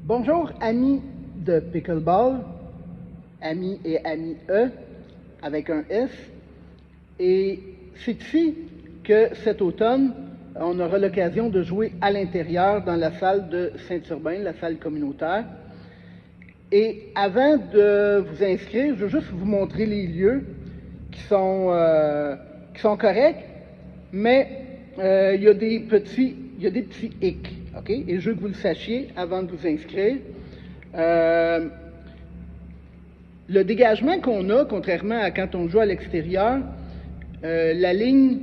Bonjour amis de Pickleball, amis et amis E avec un S. Et c'est ici que cet automne, on aura l'occasion de jouer à l'intérieur dans la salle de Saint-Urbain, la salle communautaire. Et avant de vous inscrire, je veux juste vous montrer les lieux qui sont corrects, mais il y a des petits hics, ok? Et je veux que vous le sachiez avant de vous inscrire. Le dégagement qu'on a, contrairement à quand on joue à l'extérieur, la ligne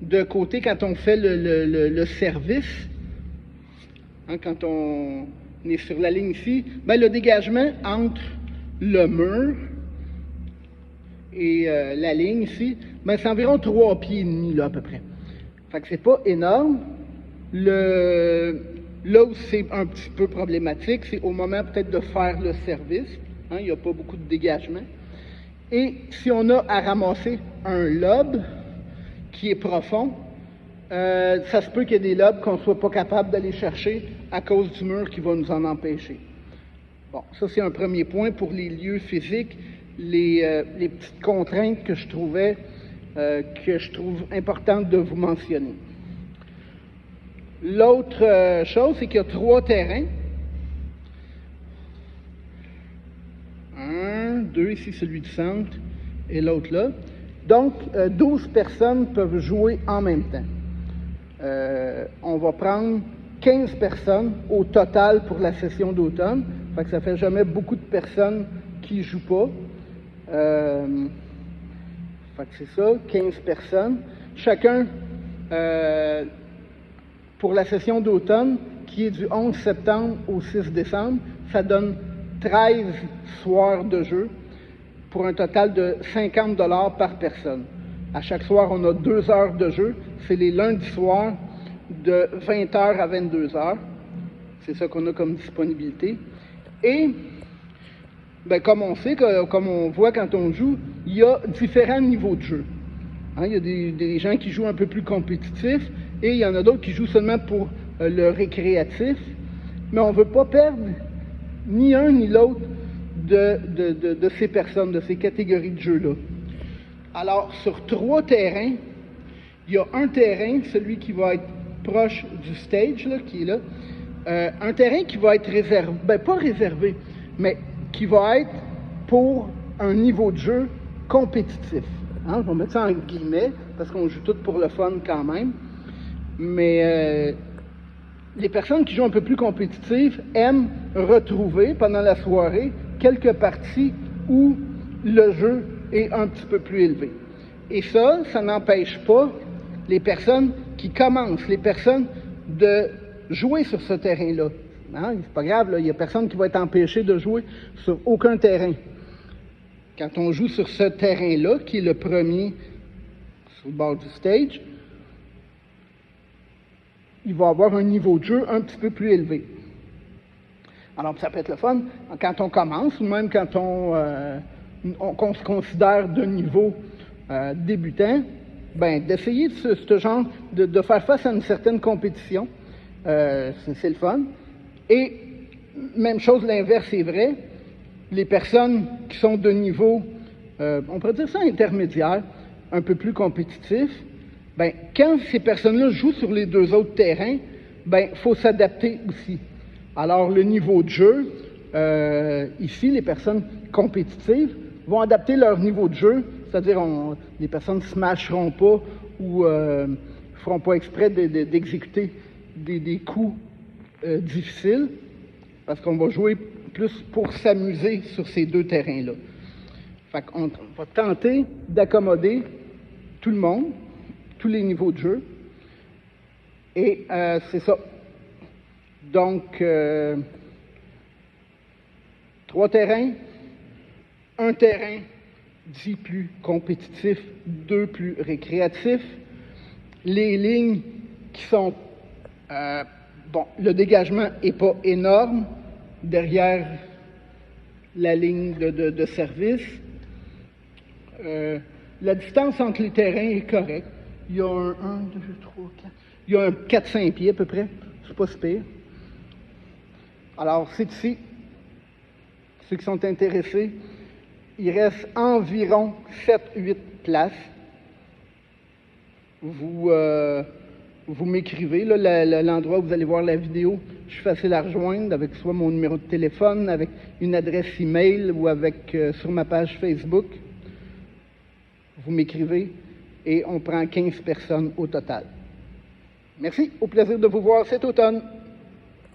de côté quand on fait le service, hein, quand on est sur la ligne ici, ben, le dégagement entre le mur et la ligne ici, ben, c'est environ 3 pieds et demi là, à peu près. Fait que c'est pas énorme. Là où c'est un petit peu problématique, c'est au moment peut-être de faire le service. Hein, il n'y a pas beaucoup de dégagement. Et si on a à ramasser un lobe qui est profond, ça se peut qu'il y ait des lobes qu'on ne soit pas capable d'aller chercher à cause du mur qui va nous en empêcher. Bon, ça c'est un premier point pour les lieux physiques, les petites contraintes que je trouve importantes de vous mentionner. L'autre chose, c'est qu'il y a 3 terrains. 1, 2, ici celui du centre, et l'autre là. Donc, 12 personnes peuvent jouer en même temps. On va prendre 15 personnes au total pour la session d'automne. Fait que ça fait jamais beaucoup de personnes qui ne jouent pas. Fait que c'est ça, 15 personnes. Chacun, pour la session d'automne, qui est du 11 septembre au 6 décembre, ça donne 13 soirs de jeu pour un total de 50 $ par personne. À chaque soir, on a 2 heures de jeu. C'est les lundis soirs de 20h à 22h. C'est ça qu'on a comme disponibilité. Et, ben, comme on sait, comme on voit quand on joue, il y a différents niveaux de jeu. Hein, il y a des gens qui jouent un peu plus compétitifs et il y en a d'autres qui jouent seulement pour le récréatif. Mais on ne veut pas perdre ni un ni l'autre de ces personnes, de ces catégories de jeux-là. Alors, sur 3 terrains, il y a un terrain, celui qui va être proche du stage, là, qui est là, un terrain qui va être réservé, ben pas réservé, mais qui va être pour un niveau de jeu compétitif. Hein, je vais mettre ça en guillemets, parce qu'on joue tout pour le fun quand même. Mais les personnes qui jouent un peu plus compétitives aiment retrouver pendant la soirée quelques parties où le jeu est un petit peu plus élevé. Et ça n'empêche pas les personnes qui commencent, les personnes de jouer sur ce terrain-là. Hein? C'est pas grave, il n'y a personne qui va être empêché de jouer sur aucun terrain. Quand on joue sur ce terrain-là, qui est le premier sur le bord du stage, il va avoir un niveau de jeu un petit peu plus élevé. Alors, ça peut être le fun quand on commence, ou même quand on se considère de niveau débutant, ben, d'essayer ce genre de faire face à une certaine compétition. C'est le fun. Et même chose, l'inverse est vrai. Les personnes qui sont de niveau, on pourrait dire ça intermédiaire, un peu plus compétitif, ben, quand ces personnes-là jouent sur les 2 autres terrains, ben, faut s'adapter aussi. Alors, le niveau de jeu, ici, les personnes compétitives vont adapter leur niveau de jeu, c'est-à-dire les personnes ne smasheront pas ou feront pas exprès d'exécuter des coups difficiles, parce qu'on va jouer plus pour s'amuser sur ces 2 terrains-là. Fait qu'on va tenter d'accommoder tout le monde, tous les niveaux de jeu. Et c'est ça. Donc, 3 terrains, un terrain dit plus compétitif, 2 plus récréatifs. Les lignes qui sont... bon, le dégagement n'est pas énorme derrière la ligne de service. La distance entre les terrains est correcte. Il y a un 1, 2, 3, 4. Il y a un 4-5 pieds à peu près. C'est pas si pire. Alors, c'est ici. Ceux qui sont intéressés, il reste environ 7-8 places. Vous m'écrivez, l'endroit où vous allez voir la vidéo, je suis facile à rejoindre avec soit mon numéro de téléphone, avec une adresse email ou avec sur ma page Facebook. Vous m'écrivez et on prend 15 personnes au total. Merci, au plaisir de vous voir cet automne.